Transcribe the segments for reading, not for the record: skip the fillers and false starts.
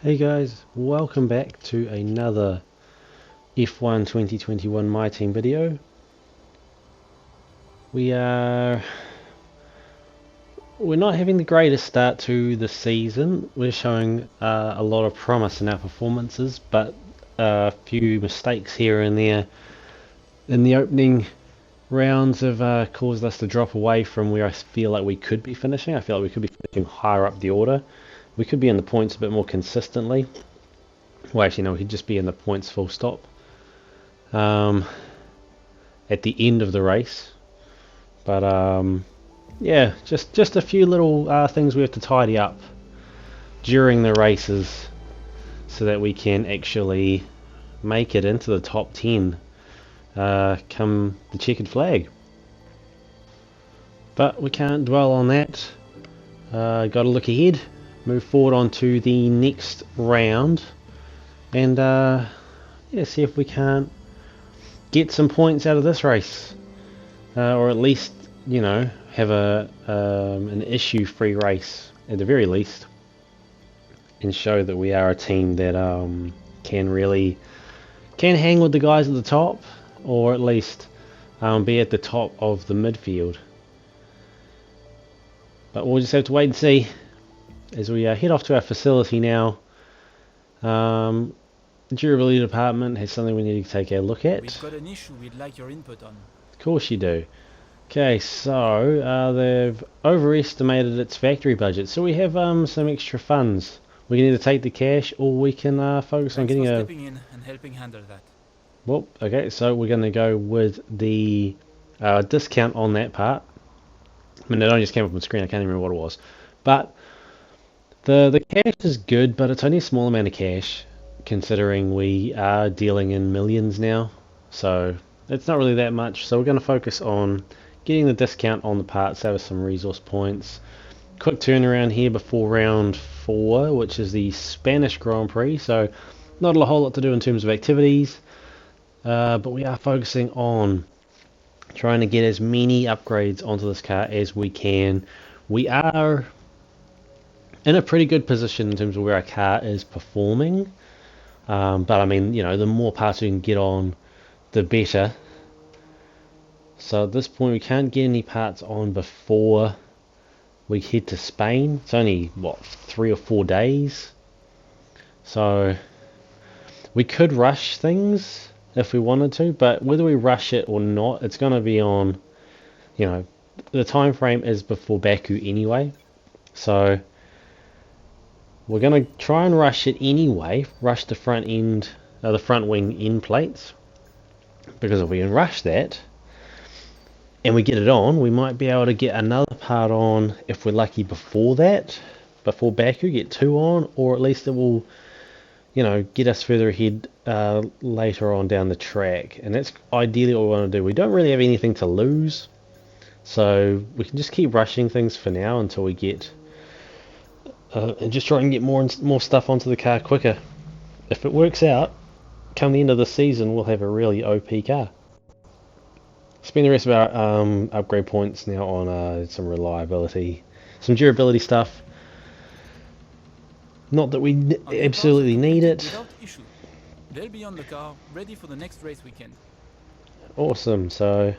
Hey guys, welcome back to another F1 2021 My Team video. We're not having the greatest start to the season. We're showing a lot of promise in our performances, but a few mistakes here and there in the opening rounds have caused us to drop away from where I feel like we could be finishing. I feel like we could be finishing higher up the order. We could be in the points a bit more consistently. Well, actually, no, we could just be in the points full stop at the end of the race. But yeah, just a few little things we have to tidy up during the races so that we can actually make it into the top 10 come the checkered flag. But we can't dwell on that. Got to look ahead, move forward onto the next round, and yeah, see if we can't get some points out of this race, or at least, you know, have an issue-free race at the very least, and show that we are a team that can hang with the guys at the top, or at least be at the top of the midfield. But we'll just have to wait and see as we head off to our facility now. The durability department has something we need to take a look at. We've got an issue we'd like your input on. Of course you do. Okay, so they've overestimated its factory budget, so we have some extra funds. We can either take the cash or we can focus on getting a... stepping in and helping handle that. Well, okay, so we're going to go with the discount on that part. I mean, it only just came up on the screen, I can't even remember what it was. But the cash is good, but it's only a small amount of cash, considering we are dealing in millions now. So it's not really that much. So we're going to focus on getting the discount on the parts, save us some resource points. Quick turnaround here before round 4, which is the Spanish Grand Prix. So not a whole lot to do in terms of activities, but we are focusing on trying to get as many upgrades onto this car as we can. We are in a pretty good position in terms of where our car is performing, but I mean, you know, the more parts we can get on, the better. So at this point we can't get any parts on before we head to Spain. It's only, what, 3 or 4 days? So we could rush things if we wanted to, but whether we rush it or not, it's going to be on, you know, the time frame is before Baku anyway. So we're going to try and rush it anyway, rush the front end, the front wing end plates, because if we can rush that and we get it on, we might be able to get another part on if we're lucky before that, before Baku, get 2 on, or at least it will, you know, get us further ahead later on down the track. And that's ideally what we want to do. We don't really have anything to lose, so we can just keep rushing things for now until we get and just try and get more stuff onto the car quicker. If it works out, come the end of the season, we'll have a really OP car. Spend the rest of our upgrade points now on some reliability, some durability stuff. Not that we absolutely need it. Without issue. They'll be on the car, ready for the next race weekend. Awesome. So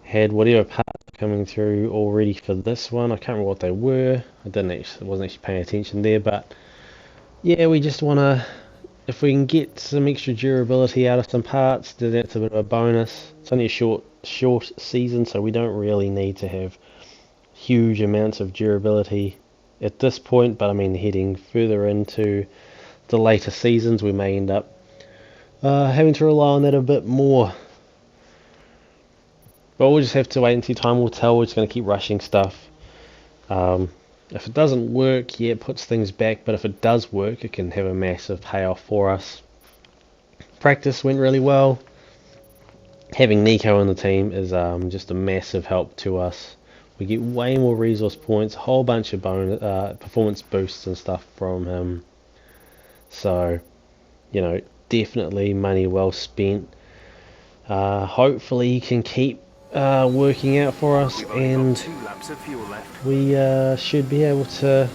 had whatever parts coming through already for this one. I can't remember what they were. Wasn't actually paying attention there, but yeah, we just want to, if we can get some extra durability out of some parts, then that's a bit of a bonus. It's only a short season, so we don't really need to have huge amounts of durability at this point, but I mean, heading further into the later seasons, we may end up having to rely on that a bit more. But we'll just have to wait and see. Time will tell. We're just going to keep rushing stuff. If it doesn't work, yeah, it puts things back, but if it does work, it can have a massive payoff for us. Practice went really well. Having Nico on the team is just a massive help to us. We get way more resource points, a whole bunch of bonus, performance boosts and stuff from him. So, you know, definitely money well spent. Hopefully he can keep working out for us, and we should be able to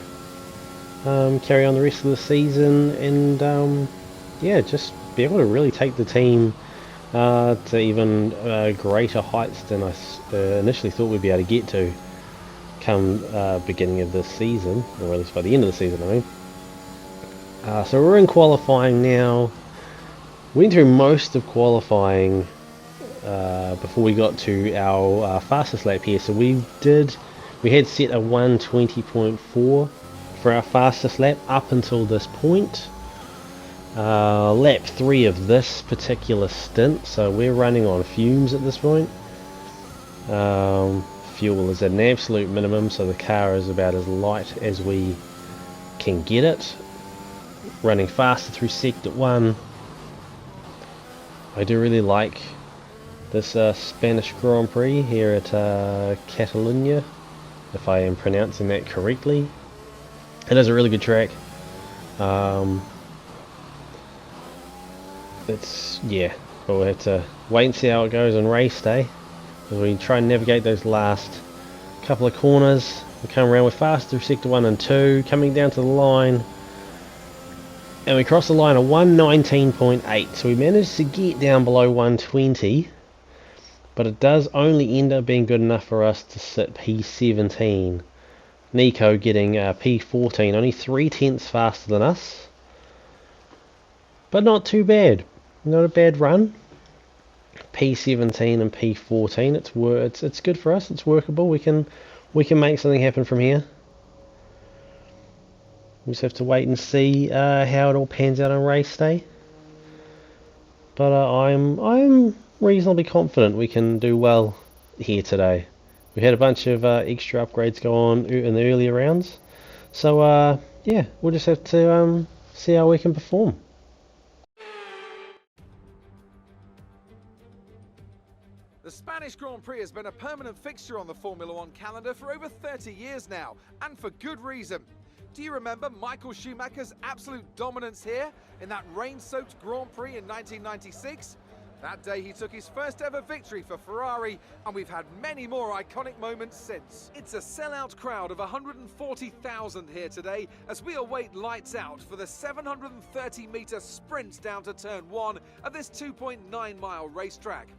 carry on the rest of the season, and yeah, just be able to really take the team to even greater heights than I initially thought we'd be able to get to come beginning of this season, or at least by the end of the season, I mean. So we're in qualifying now. Went through most of qualifying before we got to our fastest lap here. So we had set a 1:20.4 for our fastest lap up until this point. Lap 3 of this particular stint, so we're running on fumes at this point. Fuel is at an absolute minimum, so the car is about as light as we can get it. Running faster through sector 1. I do really like this Spanish Grand Prix here at Catalunya, if I am pronouncing that correctly. It is a really good track. Yeah, but we'll have to wait and see how it goes on race day as we try and navigate those last couple of corners. We come around with fast through sector 1 and 2, coming down to the line, and we cross the line at 1:19.8, so we managed to get down below 1:20, but it does only end up being good enough for us to sit P17. Nico getting P14, only 3/10 faster than us, but not too bad. Not a bad run. P17 and P14. It's good for us. It's workable. We can make something happen from here. We just have to wait and see how it all pans out on race day. But I'm reasonably confident we can do well here today. We had a bunch of extra upgrades go on in the earlier rounds, so yeah, we'll just have to see how we can perform. The Spanish Grand Prix has been a permanent fixture on the Formula One calendar for over 30 years now, and for good reason. Do you remember Michael Schumacher's absolute dominance here in that rain-soaked Grand Prix in 1996? That day he took his first ever victory for Ferrari, and we've had many more iconic moments since. It's a sellout crowd of 140,000 here today as we await lights out for the 730-metre sprint down to turn 1 of this 2.9-mile racetrack.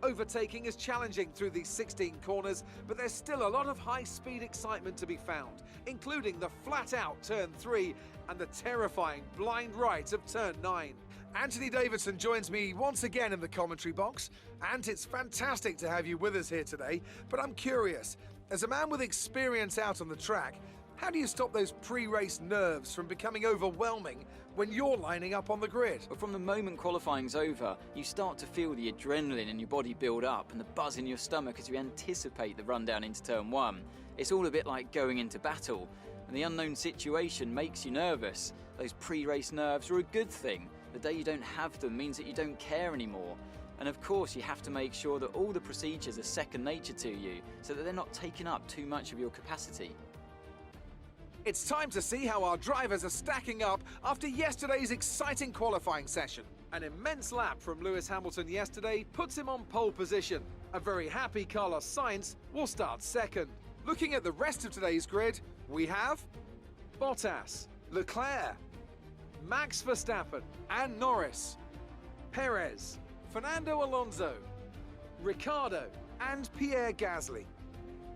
Overtaking is challenging through these 16 corners, but there's still a lot of high-speed excitement to be found, including the flat-out turn 3 and the terrifying blind right of turn 9. Anthony Davidson joins me once again in the commentary box. Ant, it's fantastic to have you with us here today, but I'm curious, as a man with experience out on the track, how do you stop those pre-race nerves from becoming overwhelming when you're lining up on the grid? Well, from the moment qualifying's over, you start to feel the adrenaline in your body build up and the buzz in your stomach as you anticipate the run down into turn 1. It's all a bit like going into battle, and the unknown situation makes you nervous. Those pre-race nerves are a good thing. The day you don't have them means that you don't care anymore. And of course, you have to make sure that all the procedures are second nature to you, so that they're not taking up too much of your capacity. It's time to see how our drivers are stacking up after yesterday's exciting qualifying session. An immense lap from Lewis Hamilton yesterday puts him on pole position. A very happy Carlos Sainz will start second. Looking at the rest of today's grid, we have Bottas, Leclerc, Max Verstappen and Norris, Perez, Fernando Alonso, Ricciardo and Pierre Gasly,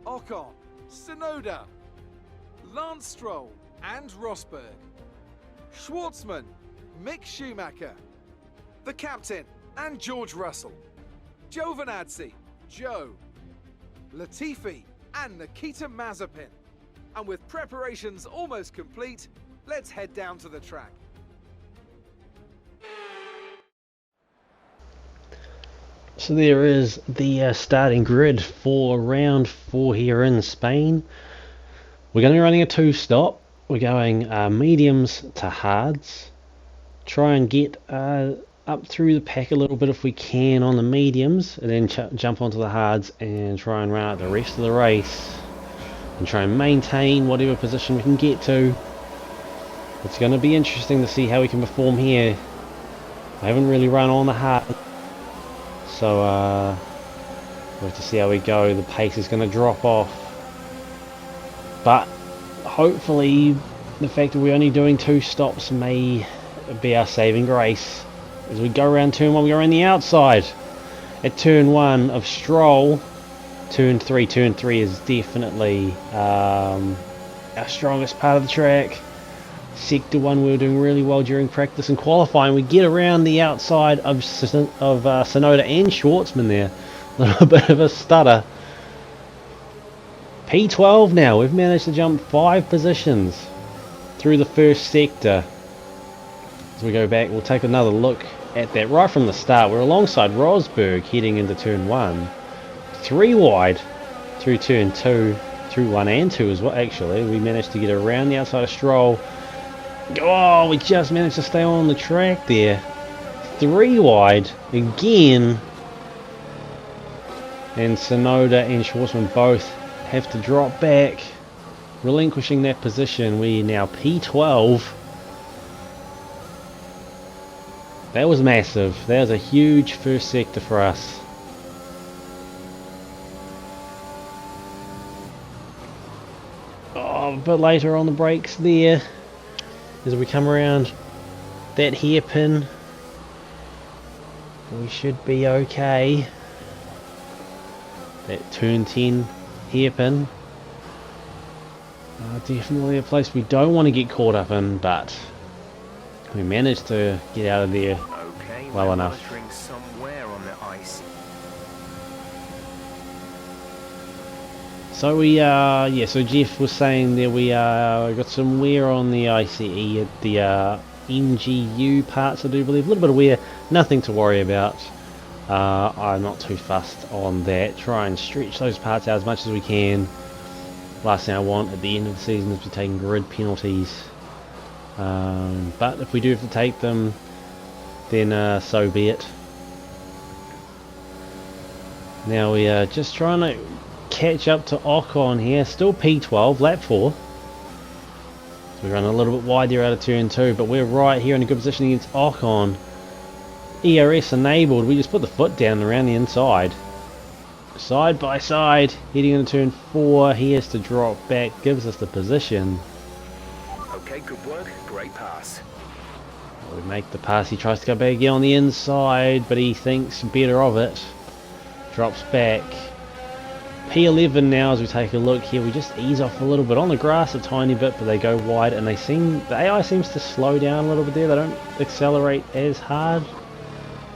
Ocon, Tsunoda, Lance Stroll and Rosberg, Schwartzman, Mick Schumacher, the captain and George Russell, Giovinazzi, Joe, Latifi and Nikita Mazepin. And with preparations almost complete, let's head down to the track. So there is the starting grid for round 4 here in Spain. We're going to be running a 2-stop. We're going mediums to hards. Try and get up through the pack a little bit if we can on the mediums, and then jump onto the hards and try and run out the rest of the race and try and maintain whatever position we can get to. It's going to be interesting to see how we can perform here. I haven't really run on the hard, so we'll have to see how we go. The pace is going to drop off, but hopefully the fact that we're only doing 2 stops may be our saving grace. As we go around turn 1, we go around the outside. At turn 1 of Stroll, turn 3 is definitely our strongest part of the track. Sector 1 we were doing really well during practice and qualifying. We get around the outside of Sonoda and Schwartzman there. A little bit of a stutter. P12 now, we've managed to jump 5 positions through the first sector. As we go back, we'll take another look at that right from the start. We're alongside Rosberg heading into turn 1. 3 wide through turn 2, through 1 and 2 as well actually. We managed to get around the outside of Stroll. Oh, we just managed to stay on the track there. 3 wide again. And Sonoda and Schwartzman both have to drop back, relinquishing that position. We're now P12. That was massive. That was a huge first sector for us. Oh, a bit later on the brakes there. As we come around that hairpin, we should be okay. That turn 10 hairpin. Definitely a place we don't want to get caught up in, but we managed to get out of there well enough. Somewhere on the ice. So we yeah, so Jeff was saying there we got some wear on the ICE at the NGU parts, I do believe. A little bit of wear, nothing to worry about. I'm not too fussed on that. Try and stretch those parts out as much as we can. Last thing I want at the end of the season is to be taking grid penalties. But if we do have to take them, then so be it. Now we are just trying to catch up to Ocon here. Still P12, lap 4. So we run a little bit wide there out of turn 2, but we're right here in a good position against Ocon. ERS enabled. We just put the foot down around the inside. Side by side, heading into turn 4. He has to drop back, gives us the position. Okay, good work. Great pass. We make the pass. He tries to go back again on the inside, but he thinks better of it. Drops back. P11 now as we take a look here. We just ease off a little bit on the grass a tiny bit, but they go wide and they seem, the AI seems to slow down a little bit there. They don't accelerate as hard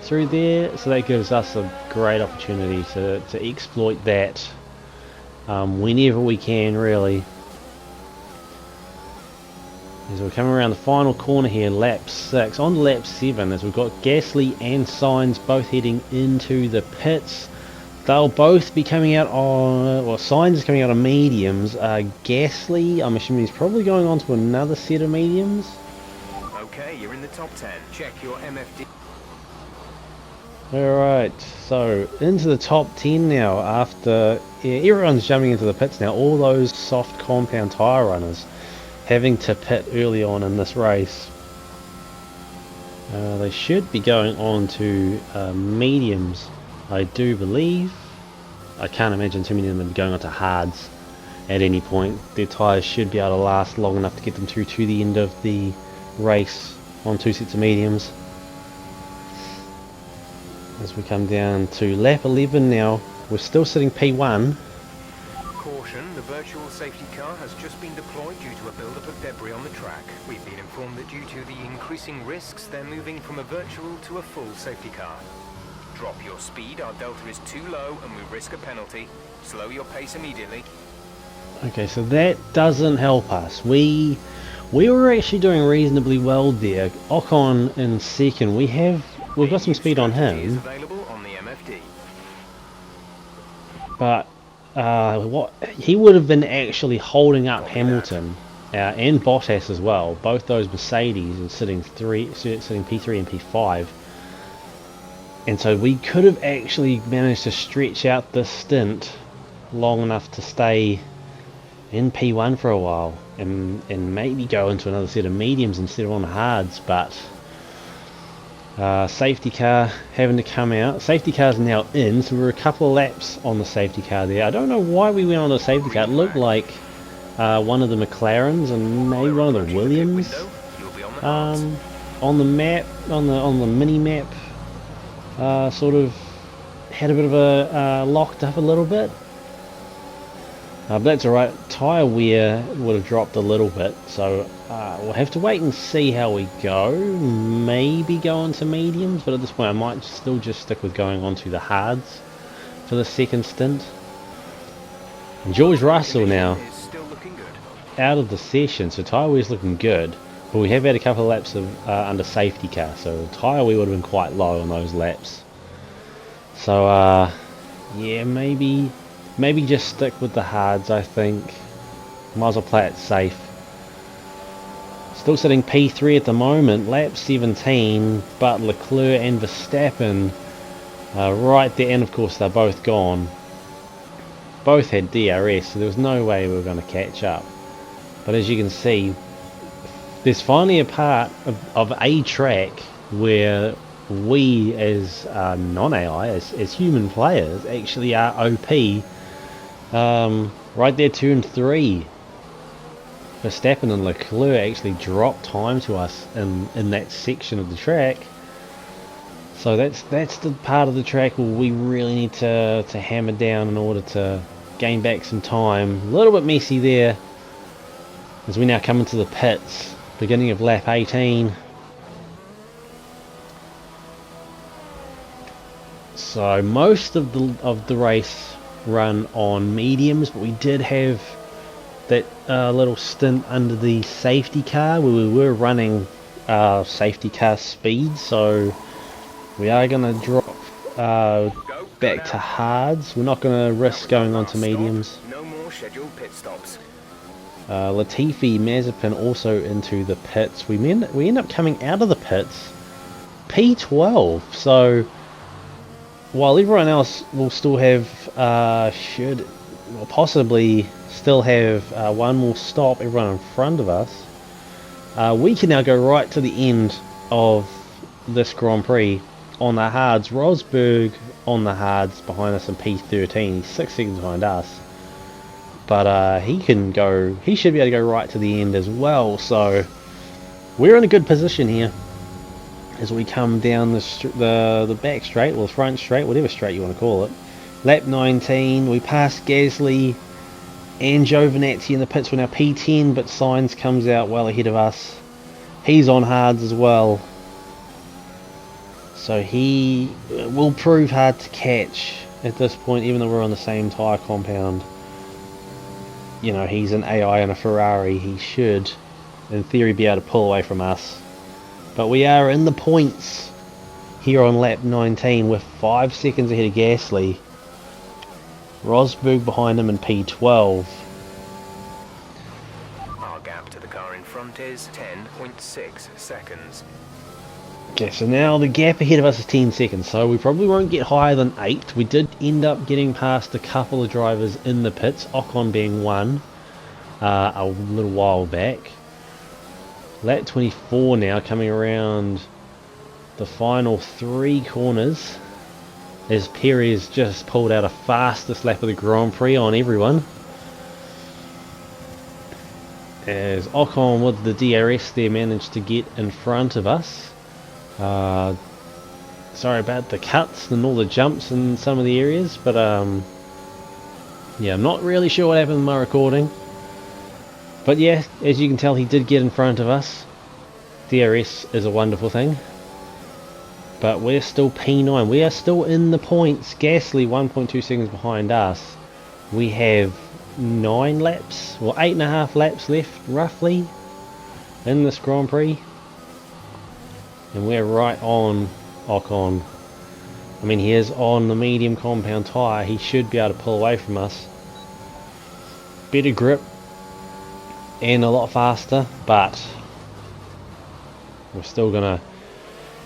through there, so that gives us a great opportunity to exploit that whenever we can, really. As we're coming around the final corner here, lap 6, on lap 7, as we've got Gasly and Sainz both heading into the pits. They'll both be coming out on, well, Sainz is coming out on mediums. Gasly, I'm assuming he's probably going on to another set of mediums. Okay, you're in the top 10. Check your MFD. Alright, so into the top 10 now after, yeah, everyone's jumping into the pits now. All those soft compound tyre runners having to pit early on in this race. They should be going on to mediums, I do believe. I can't imagine too many of them going on to hards at any point. Their tyres should be able to last long enough to get them through to the end of the race on 2 sets of mediums. As we come down to lap 11 now, we're still sitting P1. Caution, the virtual safety car has just been deployed due to a build-up of debris on the track. We've been informed that due to the increasing risks, they're moving from a virtual to a full safety car. Drop your speed, our delta is too low and we risk a penalty. Slow your pace immediately. Okay, so that doesn't help us. We were actually doing reasonably well there. Ocon in second, we've got some speed on him. Available on the MFD. But what he would have been actually holding up Hamilton and Bottas as well. Both those Mercedes are sitting P3 and P5. And so we could have actually managed to stretch out this stint long enough to stay in P1 for a while and maybe go into another set of mediums instead of on the hards, but safety car having to come out. Safety car's now in, so we're a couple of laps on the safety car there. I don't know why we went on the safety car. It looked like one of the McLarens and maybe one of the Williams on the map, on the mini map, sort of had a bit of a locked up a little bit. But that's alright. Tyre wear would have dropped a little bit, so we'll have to wait and see how we go. Maybe go on to mediums, but at this point I might still just stick with going on to the hards for the second stint. And George Russell now out of the session, so tyre wear's looking good, but we have had a couple of laps of under safety car, so tyre wear would have been quite low on those laps. So yeah, maybe just stick with the hards, I think. Might as well play it safe. Still sitting P3 at the moment, lap 17, but Leclerc and Verstappen right there, and of course they're both gone. Both had DRS, so there was no way we were going to catch up. But as you can see, there's finally a part of a track where we as non-AI, as human players, actually are OP. Right there, 2 and 3. Verstappen and Leclerc actually dropped time to us in that section of the track. So that's the part of the track where we really need to hammer down in order to gain back some time. A little bit messy there as we now come into the pits, beginning of lap 18. So most of the race run on mediums, but we did have that little stint under the safety car where we were running safety car speed, so we are going to drop back to hards. We're not going to risk going on to mediums. No more scheduled pit stops. Latifi, Mazepin also into the pits. We end up coming out of the pits P12, so while everyone else will still have possibly still have one more stop, everyone in front of us, we can now go right to the end of this Grand Prix on the hards. Rosberg on the hards behind us in P13. He's 6 seconds behind us, but he should be able to go right to the end as well, so we're in a good position here as we come down the back straight, or the front straight, whatever straight you want to call it. Lap 19, we passed Gasly and Giovinazzi in the pits. We're now P10, but Sainz comes out well ahead of us. He's on hards as well, so he will prove hard to catch at this point, even though we're on the same tyre compound. You know, he's an AI and a Ferrari. He should, in theory, be able to pull away from us. But we are in the points here on lap 19 with 5 seconds ahead of Gasly. Rosberg behind him in P12. Our gap to the car in front is 10.6 seconds. Okay, so now the gap ahead of us is 10 seconds, so we probably won't get higher than 8. We did end up getting past a couple of drivers in the pits, Ocon being one, a little while back. Lap 24 now, coming around the final 3 corners, as Perez just pulled out a fastest lap of the Grand Prix on everyone. As Ocon with the DRS there managed to get in front of us. Sorry about the cuts and all the jumps in some of the areas, but yeah, I'm not really sure what happened with my recording. But yeah, as you can tell, he did get in front of us. DRS is a wonderful thing. But we're still P9. We are still in the points. Gasly 1.2 seconds behind us. We have 9 laps, or 8.5 laps left, roughly, in this Grand Prix. And we're right on Ocon. I mean, he is on the medium compound tyre. He should be able to pull away from us. Better grip and a lot faster, but we're still gonna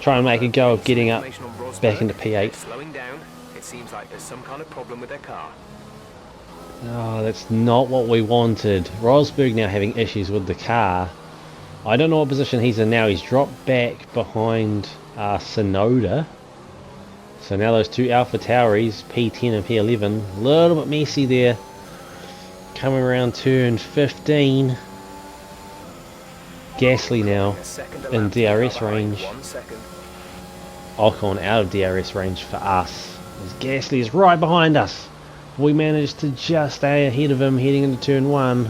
try and make a go of getting up back into P8. Slowing down. It seems like there's some kind of problem with their car. Oh, that's not what we wanted. Rosberg now having issues with the car. I don't know what position he's in now. He's dropped back behind Sonoda. So now those two Alpha Tauris, P10 and P11, a little bit messy there. coming around turn 15. Gasly now in DRS range. Ocon out of DRS range for us. As Gasly is right behind us. We managed to just stay ahead of him heading into turn 1.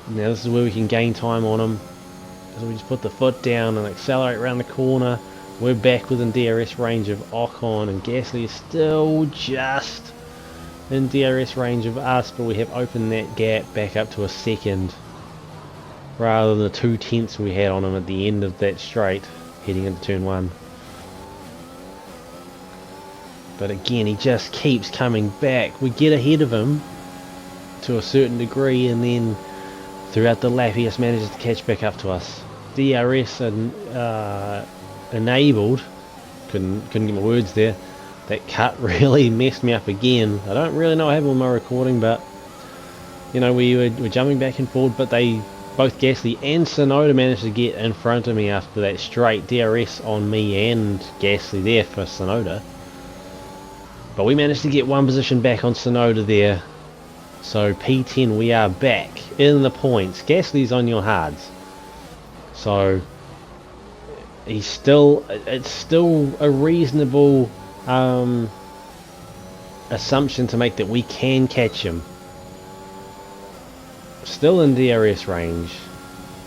Now this is where we can gain time on him. So we just put the foot down and accelerate around the corner. We're back within DRS range of Ocon, and Gasly is still just in DRS range of us, but we have opened that gap back up to a second rather than the 2/10 we had on him at the end of that straight heading into turn 1. But again, he just keeps coming back. We get ahead of him to a certain degree, and then throughout the lap he just manages to catch back up to us. DRS enabled, couldn't get my words there. That cut really messed me up again. I don't really know what happened with my recording, but you know, we were jumping back and forward, but they both Gasly and Tsunoda managed to get in front of me after that straight. DRS on me and Gasly there for Tsunoda, but we managed to get one position back on Tsunoda there. So P10, we are back in the points. Gasly's on your hards, so it's still a reasonable assumption to make that we can catch him. Still in DRS range.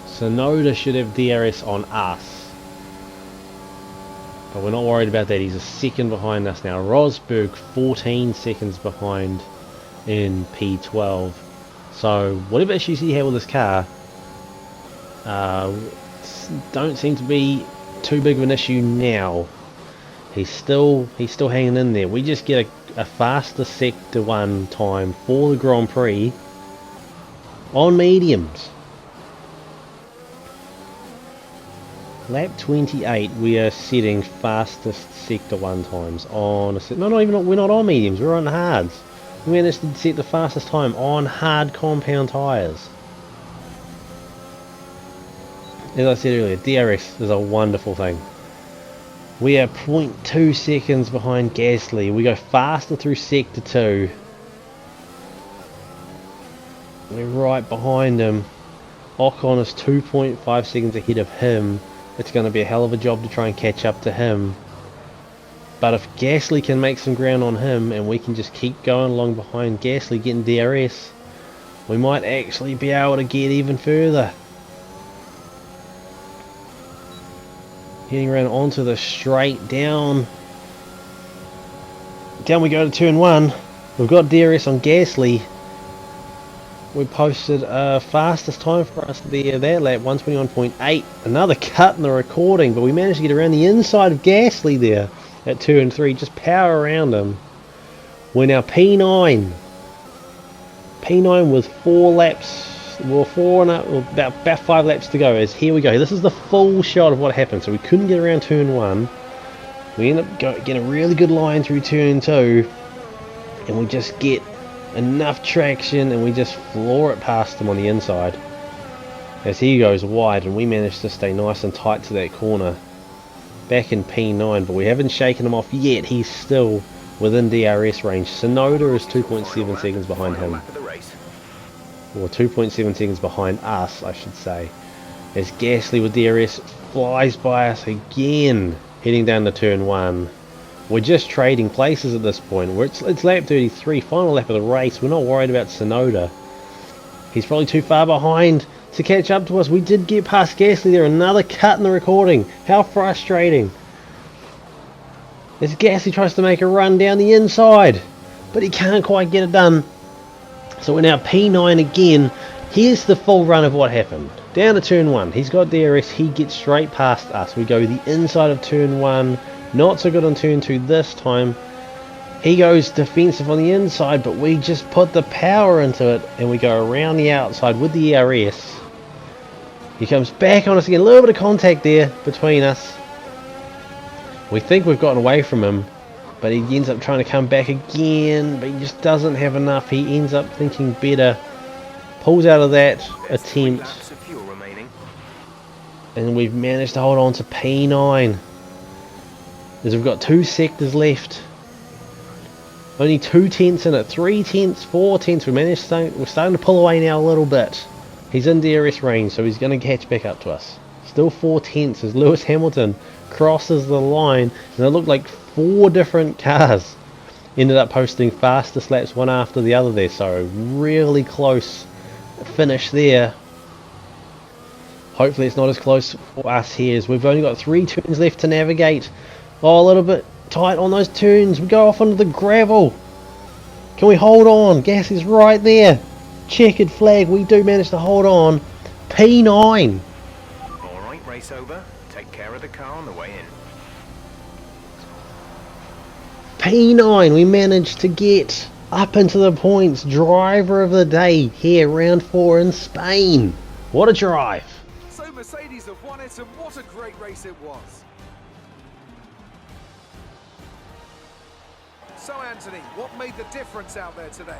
Tsunoda should have DRS on us, but we're not worried about that. He's a second behind us now. Rosberg 14 seconds behind in P12. So whatever issues he had with his car don't seem to be too big of an issue now. He's still hanging in there. We just get a faster sector 1 time for the Grand Prix on mediums. Lap 28, we are setting fastest sector 1 times on we're not on mediums, we're on hards. We managed to set the fastest time on hard compound tyres. As I said earlier, DRS is a wonderful thing. We are 0.2 seconds behind Gasly. We go faster through sector 2. We're right behind him. Ocon is 2.5 seconds ahead of him. It's going to be a hell of a job to try and catch up to him. But if Gasly can make some ground on him and we can just keep going along behind Gasly getting DRS, we might actually be able to get even further. Heading around onto the straight down. Down we go to turn 1. We've got DRS on Gasly. We posted a fastest time for us there that lap, 121.8. Another cut in the recording, but we managed to get around the inside of Gasly there at 2 and 3. Just power around him. We're now P9. P9 with 4 laps. Well, about 5 laps to go. As here we go. This is the full shot of what happened. So we couldn't get around turn 1. We end up getting a really good line through turn 2, and we just get enough traction and we just floor it past him on the inside. As he goes wide, and we manage to stay nice and tight to that corner. Back in P9, but we haven't shaken him off yet. He's still within DRS range. Tsunoda is 2.7 seconds behind him. Or 2.7 seconds behind us, I should say. As Gasly with DRS flies by us again, heading down to turn 1. We're just trading places at this point. It's lap 33, final lap of the race. We're not worried about Tsunoda. He's probably too far behind to catch up to us. We did get past Gasly there. Another cut in the recording. How frustrating. As Gasly tries to make a run down the inside, but he can't quite get it done. So we're now P9 again. Here's the full run of what happened. Down to turn 1. He's got DRS. He gets straight past us. We go the inside of turn 1. Not so good on turn 2 this time. He goes defensive on the inside, but we just put the power into it and we go around the outside with the ERS. He comes back on us again. A little bit of contact there between us. We think we've gotten away from him, but he ends up trying to come back again, but he just doesn't have enough. He ends up thinking better. Pulls out of that attempt. And we've managed to hold on to P9. As we've got 2 sectors left. Only 2 tenths in it, 3 tenths, 4 tenths. We're starting to pull away now a little bit. He's in DRS range, so he's going to catch back up to us. Still 4 tenths as Lewis Hamilton crosses the line, and it looked like 4 different cars ended up posting fastest laps one after the other there. So really close finish there. Hopefully it's not as close for us here, as we've only got 3 turns left to navigate. Oh, a little bit tight on those turns. We go off onto the gravel. Can we hold on? Gas is right there. Checkered flag. We do manage to hold on. P9. Alright, race over. Take care of the car on the way in. P9. We managed to get up into the points. Driver of the day here, round 4 in Spain. What a drive. So Mercedes have won it, and what a great race it was. So Anthony, what made the difference out there today?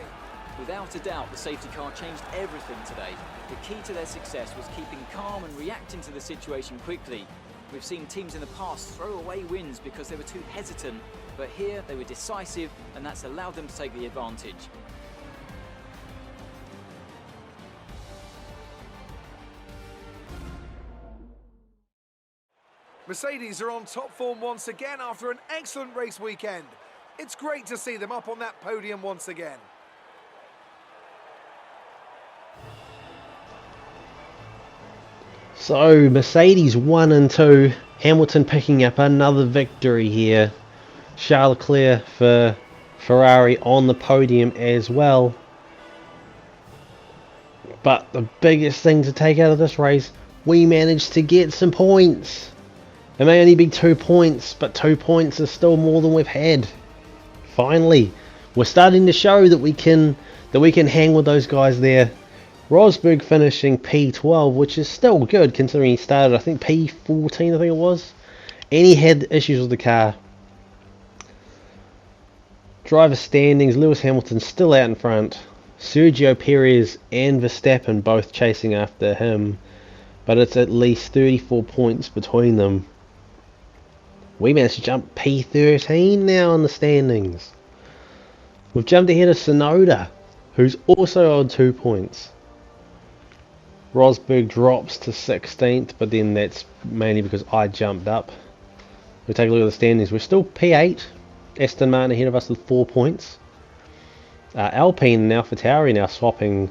Without a doubt, the safety car changed everything today. The key to their success was keeping calm and reacting to the situation quickly. We've seen teams in the past throw away wins because they were too hesitant, but here they were decisive, and that's allowed them to take the advantage. Mercedes are on top form once again after an excellent race weekend. It's great to see them up on that podium once again. So Mercedes 1 and 2, Hamilton picking up another victory here. Charles Leclerc for Ferrari on the podium as well. But the biggest thing to take out of this race, we managed to get some points. It may only be 2 points, but 2 points is still more than we've had. Finally, we're starting to show that we can hang with those guys there. Rosberg finishing P12, which is still good considering he started, I think, P14, I think it was. And he had issues with the car. Driver standings, Lewis Hamilton still out in front. Sergio Perez and Verstappen both chasing after him. But it's at least 34 points between them. We managed to jump P13 now in the standings. We've jumped ahead of Tsunoda, who's also on 2 points. Rosberg drops to 16th, but then that's mainly because I jumped up. We take a look at the standings. We're still P8. Aston Martin ahead of us with 4 points. Alpine and AlphaTauri now swapping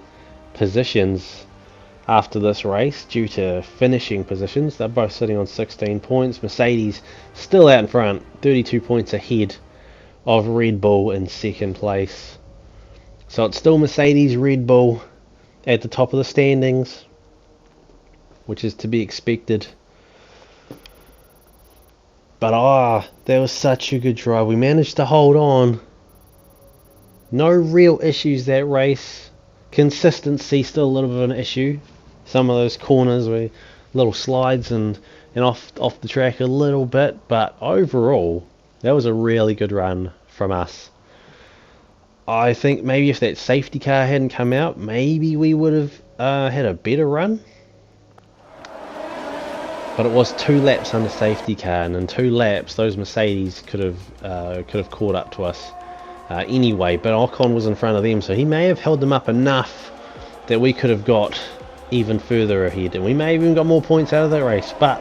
positions after this race due to finishing positions. They're both sitting on 16 points. Mercedes still out in front, 32 points ahead of Red Bull in second place. So it's still Mercedes, Red Bull at the top of the standings, which is to be expected. But that was such a good drive. We managed to hold on. No real issues that race. Consistency still a little bit of an issue. Some of those corners were little slides and off the track a little bit, but overall that was a really good run from us. I think maybe if that safety car hadn't come out, maybe we would have had a better run. But it was 2 laps under safety car, and in 2 laps those Mercedes could have caught up to us anyway. But Ocon was in front of them, so he may have held them up enough that we could have got even further ahead, and we may have even got more points out of that race. But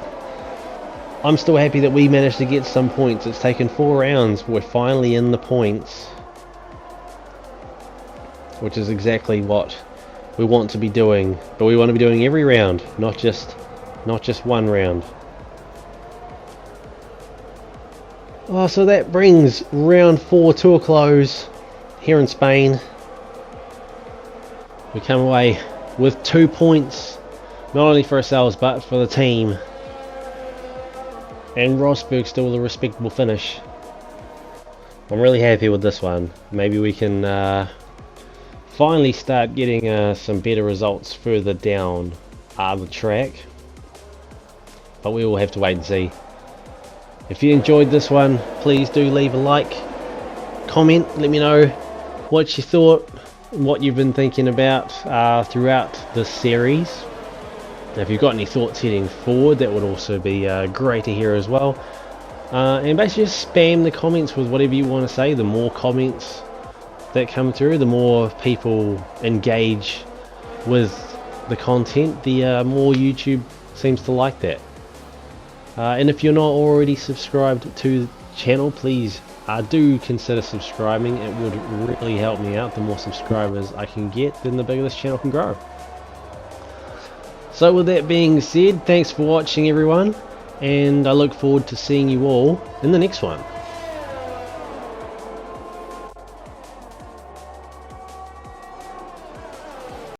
I'm still happy that we managed to get some points. It's taken 4 rounds, but we're finally in the points, which is exactly what we want to be doing. But we want to be doing every round, not just one round. So that brings round 4 to a close here in Spain. We come away with 2 points, not only for ourselves but for the team. And Rosberg still with a respectable finish. I'm really happy with this one. Maybe we can finally start getting some better results further down the track. But we will have to wait and see. If you enjoyed this one, please do leave a like, comment, let me know what you thought, what you've been thinking about throughout this series. Now, if you've got any thoughts heading forward, that would also be great to hear as well. And basically just spam the comments with whatever you want to say. The more comments, that come through, the more people engage with the content, the more YouTube seems to like that. And if you're not already subscribed to the channel, please do consider subscribing. It would really help me out. The more subscribers I can get, then the bigger this channel can grow. So with that being said, thanks for watching everyone, and I look forward to seeing you all in the next one.